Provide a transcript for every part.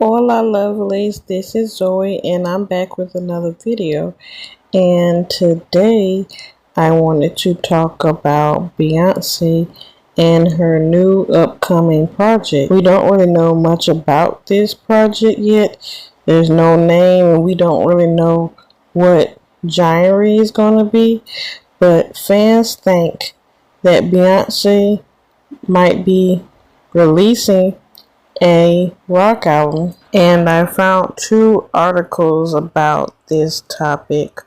Hola lovelies, this is Zoe and I'm back with another video, and today I wanted to talk about Beyonce and her new upcoming project. We don't really know much about this project yet. There's no name and we don't really know what genre is going to be, but fans think that Beyonce might be releasing a rock album, and I found two articles about this topic.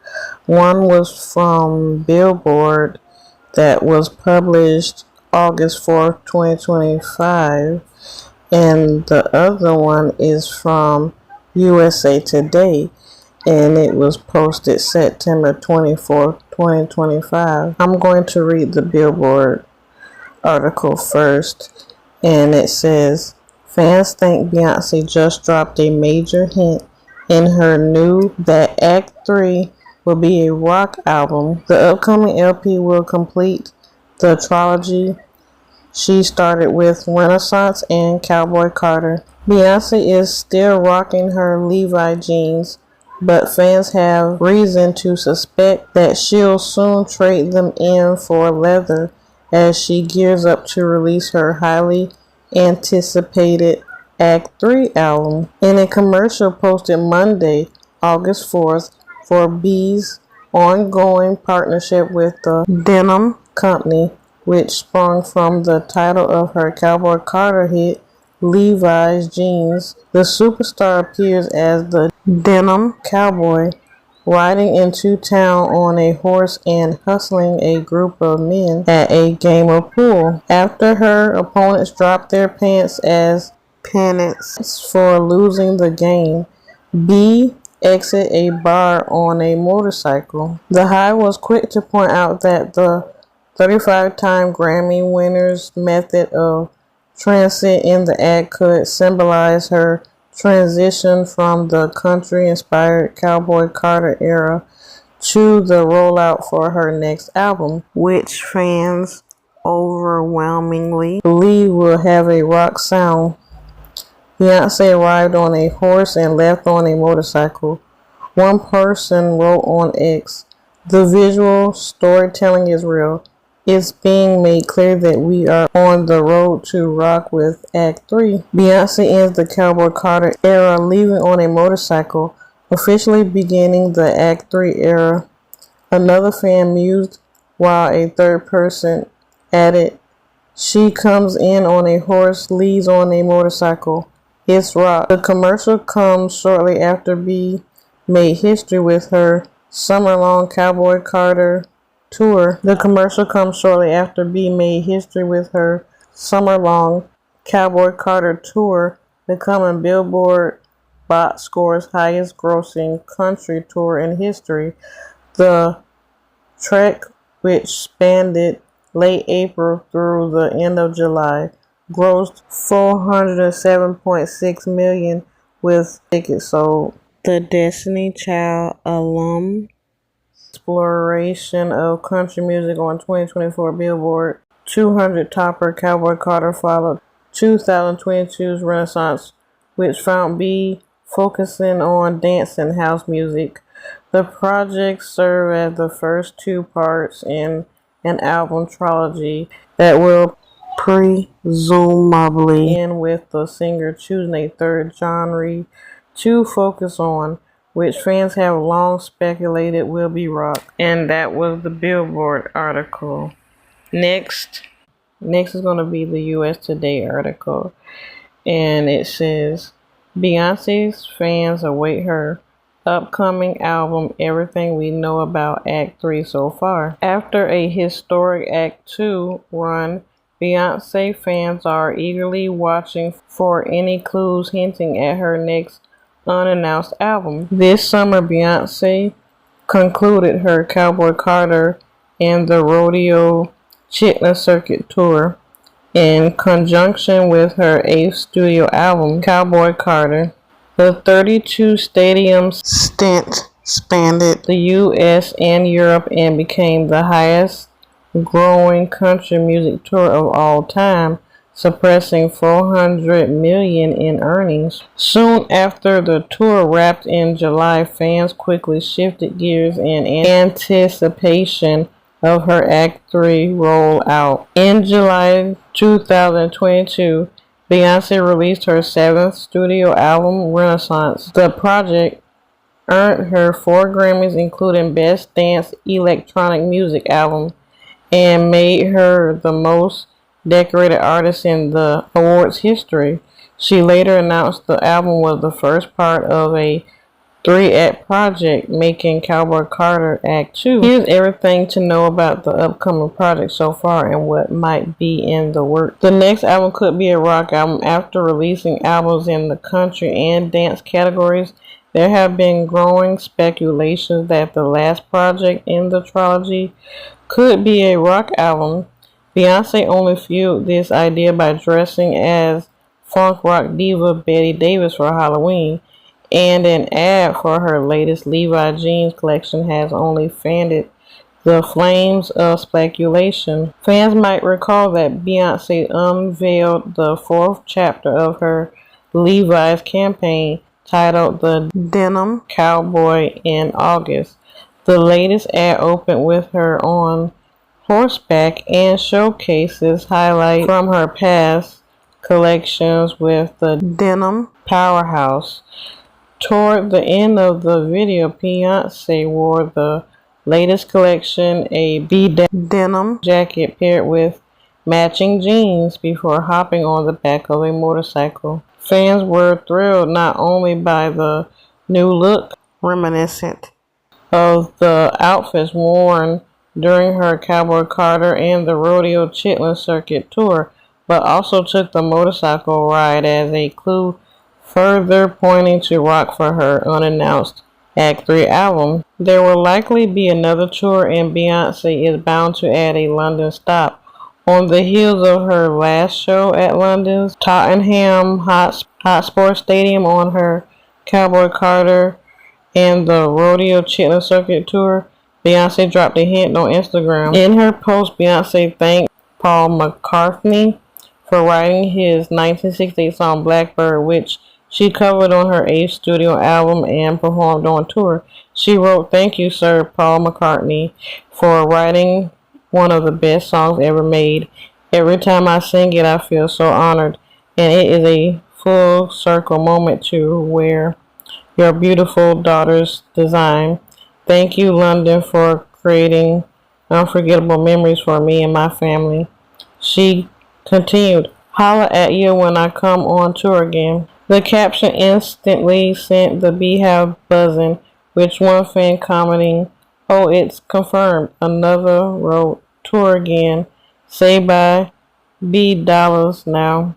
One was from Billboard that was published August 4th, 2025, and the other one is from USA Today, and it was posted September 24th, 2025. I'm going to read the Billboard article first, and it says, fans think Beyonce just dropped a major hint in her new that Act 3 will be a rock album. The upcoming LP will complete the trilogy she started with Renaissance and Cowboy Carter. Beyonce is still rocking her Levi jeans, but fans have reason to suspect that she'll soon trade them in for leather as she gears up to release her highly anticipated Act 3 album. In a commercial posted Monday, August 4th, for B's ongoing partnership with the Denim Company, which sprung from the title of her Cowboy Carter hit, Levi's Jeans, the superstar appears as the Denim Cowboy, riding into town on a horse and hustling a group of men at a game of pool. After her opponents dropped their pants as penance for losing the game, B exited a bar on a motorcycle. The Hive was quick to point out that the 35-time Grammy winner's method of transit in the act could symbolize her transition from the country-inspired Cowboy Carter era to the rollout for her next album, which fans overwhelmingly believe will have a rock sound. Beyonce arrived on a horse and left on a motorcycle. One person wrote on X, "The visual storytelling is real. It's being made clear that we are on the road to rock with Act 3. Beyonce ends the Cowboy Carter era leaving on a motorcycle, officially beginning the Act 3 era." Another fan mused, while a third person added, "She comes in on a horse, leaves on a motorcycle. It's rock." The commercial comes shortly after B made history with her summer-long Cowboy Carter tour. The commercial comes shortly after B made history with her summer-long Cowboy Carter tour, becoming Billboard Bot Score's highest-grossing country tour in history. The trek, which spanned late April through the end of July, grossed $407.6 million with tickets sold. The Destiny Child alum exploration of country music on 2024 Billboard 200 topper Cowboy Carter followed 2022's Renaissance, which found B focusing on dance and house music. The projects serve as the first two parts in an album trilogy that will presumably end with the singer choosing a third genre to focus on, which fans have long speculated will be rock. And that was the Billboard article. Next is going to be the US Today article. And it says, Beyonce's fans await her upcoming album, Everything We Know About Act 3 So Far. After a historic Act 2 run, Beyonce fans are eagerly watching for any clues hinting at her next unannounced album. This summer, Beyonce concluded her Cowboy Carter and the Rodeo Chitlin Circuit tour in conjunction with her 8th studio album, Cowboy Carter. The 32-stadium stint spanned the U.S. and Europe and became the highest growing country music tour of all time, suppressing 400 million in earnings. Soon after the tour wrapped in July, fans quickly shifted gears in anticipation of her Act 3 rollout. In July 2022, Beyonce released her seventh studio album, Renaissance. The project earned her 4 Grammys, including Best Dance Electronic Music Album, and made her the most decorated artist in the awards history. She later announced the album was the first part of a 3-act project, making Cowboy Carter Act 2. Here's everything to know about the upcoming project so far and what might be in the works. The next album could be a rock album. After releasing albums in the country and dance categories, there have been growing speculations that the last project in the trilogy could be a rock album. Beyonce only fueled this idea by dressing as funk rock diva Betty Davis for Halloween, and an ad for her latest Levi jeans collection has only fanned the flames of speculation. Fans might recall that Beyonce unveiled the 4th chapter of her Levi's campaign, titled The Denim Cowboy, in August. The latest ad opened with her on horseback and showcases highlights from her past collections with the denim powerhouse. Toward the end of the video, Beyonce wore the latest collection, a denim jacket paired with matching jeans, before hopping on the back of a motorcycle. Fans were thrilled not only by the new look, reminiscent of the outfits worn during her Cowboy Carter and the Rodeo Chitlin Circuit tour, but also took the motorcycle ride as a clue, further pointing to rock for her unannounced Act 3 album. There will likely be another tour, and Beyonce is bound to add a London stop. On the heels of her last show at London's Tottenham Hotspur Stadium on her Cowboy Carter and the Rodeo Chitlin Circuit tour, Beyonce dropped a hint on Instagram. In her post, Beyonce thanked Paul McCartney for writing his 1968 song Blackbird, which she covered on her 8th studio album and performed on tour. She wrote, "Thank you, Sir Paul McCartney, for writing one of the best songs ever made. Every time I sing it, I feel so honored, and it is a full circle moment to wear your beautiful daughter's design. Thank you, London, for creating unforgettable memories for me and my family." She continued, "Holla at you when I come on tour again." The caption instantly sent the Beehive buzzing, with one fan commenting, "Oh, it's confirmed. Another road tour again. Say bye, $B now."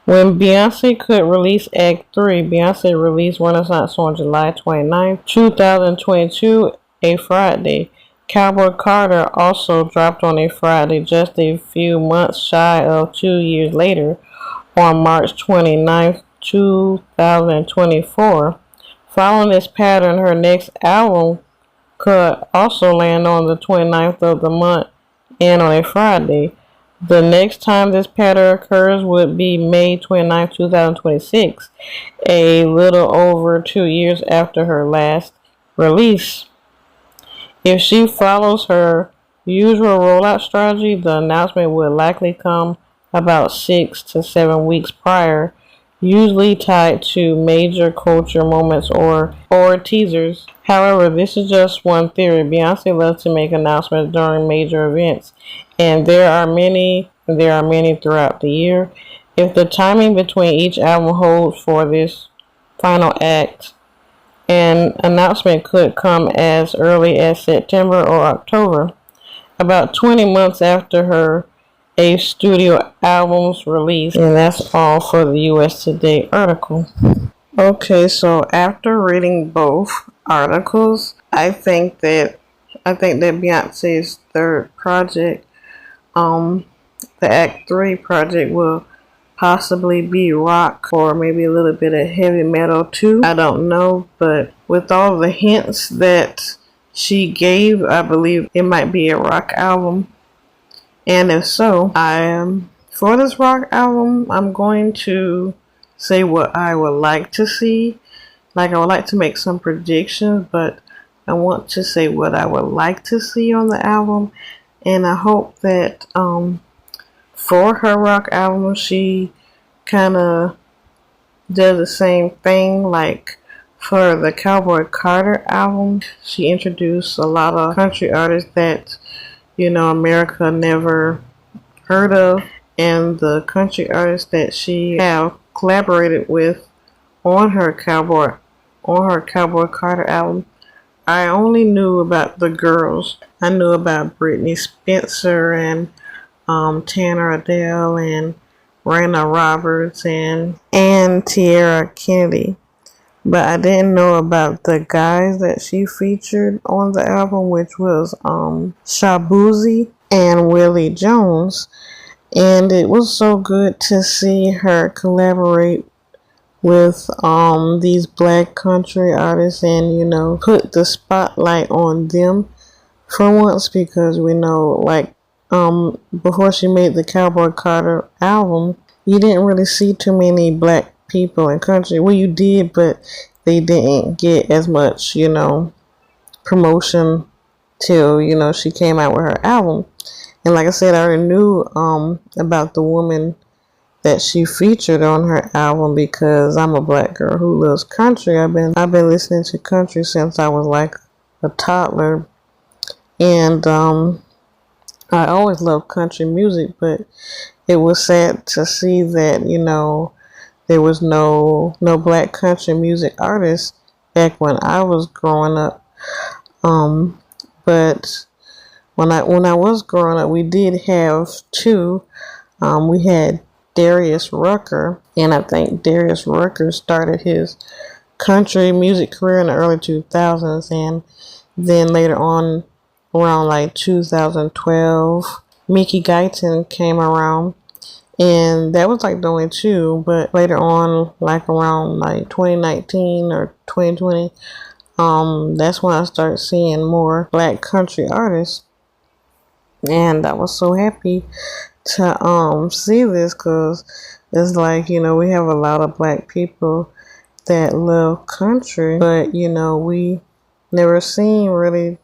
When Beyonce could release Act 3, Beyonce released Renaissance on July 29, 2022, a Friday. Cowboy Carter also dropped on a Friday, just a few months shy of 2 years later, on March 29, 2024. Following this pattern, her next album could also land on the 29th of the month and on a Friday. The next time this pattern occurs would be May 29, 2026, a little over 2 years after her last release. If she follows her usual rollout strategy, the announcement would likely come about 6 to 7 weeks prior, usually tied to major culture moments or teasers. However, this is just one theory. Beyonce loves to make announcements during major events, and there are many throughout the year. If the timing between each album holds for this final act, an announcement could come as early as September or October, about 20 months after her 8th studio album's release. And that's all for the US Today article. Okay, so after reading both articles, I think that Beyonce's third project, the Act 3 project, will possibly be rock or maybe a little bit of heavy metal too. I don't know, but with all the hints that she gave, I believe it might be a rock album. And if so, I am For this rock album, I'm going to say what I would like to see. Like, I would like to make some predictions, but I want to say what I would like to see on the album. And I hope that for her rock album, she kind of does the same thing. Like, for the Cowboy Carter album, she introduced a lot of country artists that, America never heard of. And the country artists that she have collaborated with on her Cowboy Carter album, I only knew about the girls. I knew about Brittany Spencer and Tanner Adele and Raina Roberts and Tierra Kennedy. But I didn't know about the guys that she featured on the album, which was Shabuzi and Willie Jones. And it was so good to see her collaborate with these black country artists and put the spotlight on them for once, because we know, like, before she made the Cowboy Carter album, you didn't really see too many black people in country. Well, you did, but they didn't get as much promotion till she came out with her album. And like I said, I already knew about the woman that she featured on her album because I'm a black girl who loves country. I've been listening to country since I was like a toddler, and I always loved country music. But it was sad to see that there was no black country music artists back when I was growing up. But when I was growing up, we did have two. We had Darius Rucker, and I think Darius Rucker started his country music career in the early 2000s, and then later on, around like 2012, Mickey Guyton came around, and that was like the only two. But later on, like around like 2019 or 2020, that's when I started seeing more black country artists, and I was so happy to see this, because it's like we have a lot of black people that love country, but we never seen really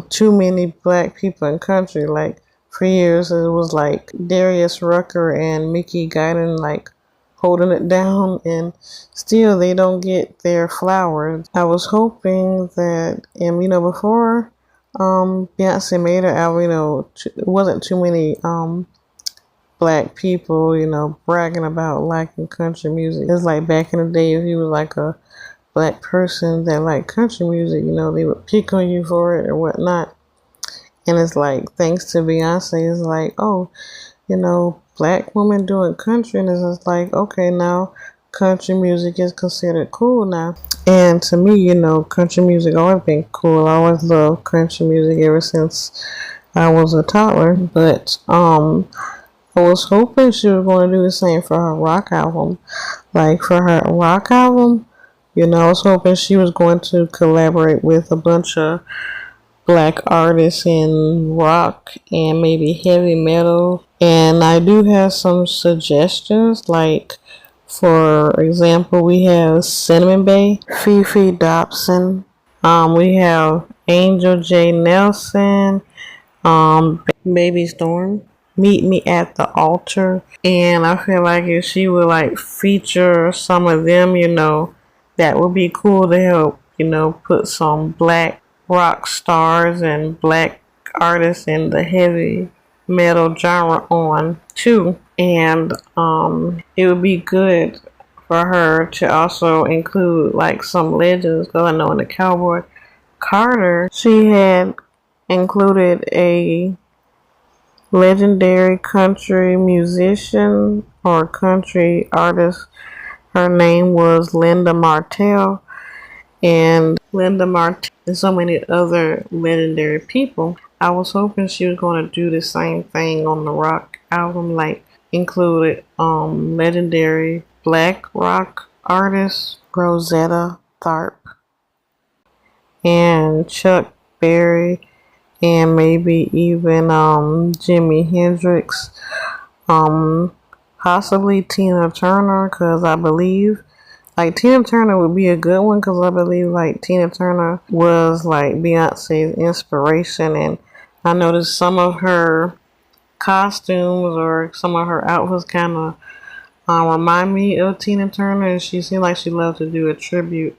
too many black people in country. Like, for years it was like Darius Rucker and Mickey Guyton like holding it down, and still they don't get their flowers. I was hoping that, and before Beyonce made her album, it wasn't too many black people, bragging about liking country music. It's like back in the day, if you was like a black person that liked country music, they would pick on you for it or whatnot. And it's like, thanks to Beyonce, it's like, oh, black woman doing country, and it's just like, okay, now country music is considered cool now. And to me, country music always been cool. I always loved country music ever since I was a toddler. But I was hoping she was going to do the same for her rock album. Like, for her rock album, I was hoping she was going to collaborate with a bunch of black artists in rock and maybe heavy metal. And I do have some suggestions, like, for example, we have Cinnamon Bay, Fifi Dobson. We have Angel J. Nelson, Baby Storm, Meet Me at the Altar. And I feel like if she would like feature some of them, that would be cool to help, put some black rock stars and black artists in the heavy metal genre on too. And it would be good for her to also include like some legends, because I know in the Cowboy Carter she had included a legendary country musician or country artist. Her name was Linda Martell, and so many other legendary people. I was hoping she was going to do the same thing on the rock album, like included legendary black rock artists Rosetta Tharpe and Chuck Berry, and maybe even Jimi Hendrix. Possibly Tina Turner, because I believe like Tina Turner would be a good one, because I believe like Tina Turner was like Beyonce's inspiration, and I noticed some of her costumes or some of her outfits kind of remind me of Tina Turner, and she seemed like she loved to do a tribute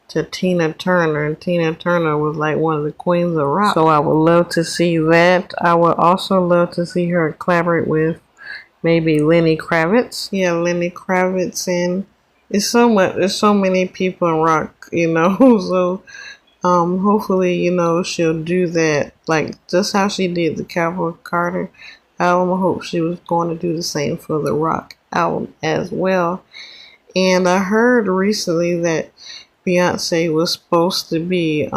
to Tina Turner, and Tina Turner was like one of the queens of rock. So I would love to see that. I would also love to see her collaborate with maybe Lenny Kravitz. Yeah, Lenny Kravitz, and it's so much. There's so many people in rock, you know. So hopefully, you know, she'll do that, like just how she did the Cowboy Carter album. I hope she was going to do the same for the rock album as well. And I heard recently that Beyonce was supposed to be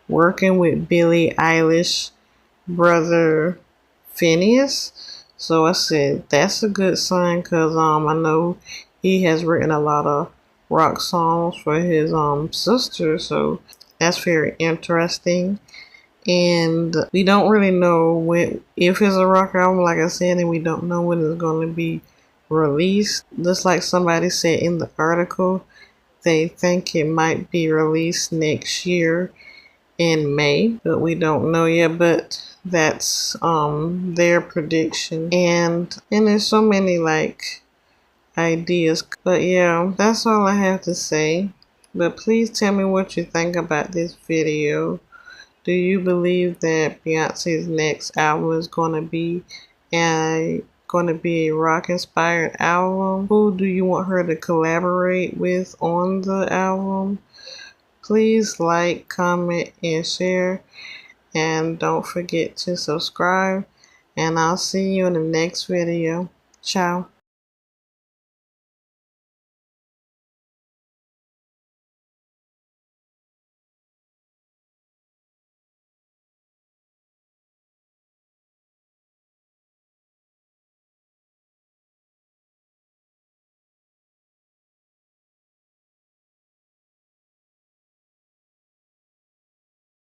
working with Billie Eilish brother Finneas. So I said that's a good sign, because I know he has written a lot of rock songs for his sister, so that's very interesting. And we don't really know when, if it's a rock album, like I said, and we don't know when it's going to be released. Just like somebody said in the article, they think it might be released next year in May, but we don't know yet. But that's their prediction, and there's so many like ideas. But yeah, that's all I have to say. But please tell me what you think about this video. Do you believe that Beyonce's next album is going to be a rock inspired album? Who do you want her to collaborate with on the album? Please like, comment, and share. And don't forget to subscribe. And I'll see you in the next video. Ciao.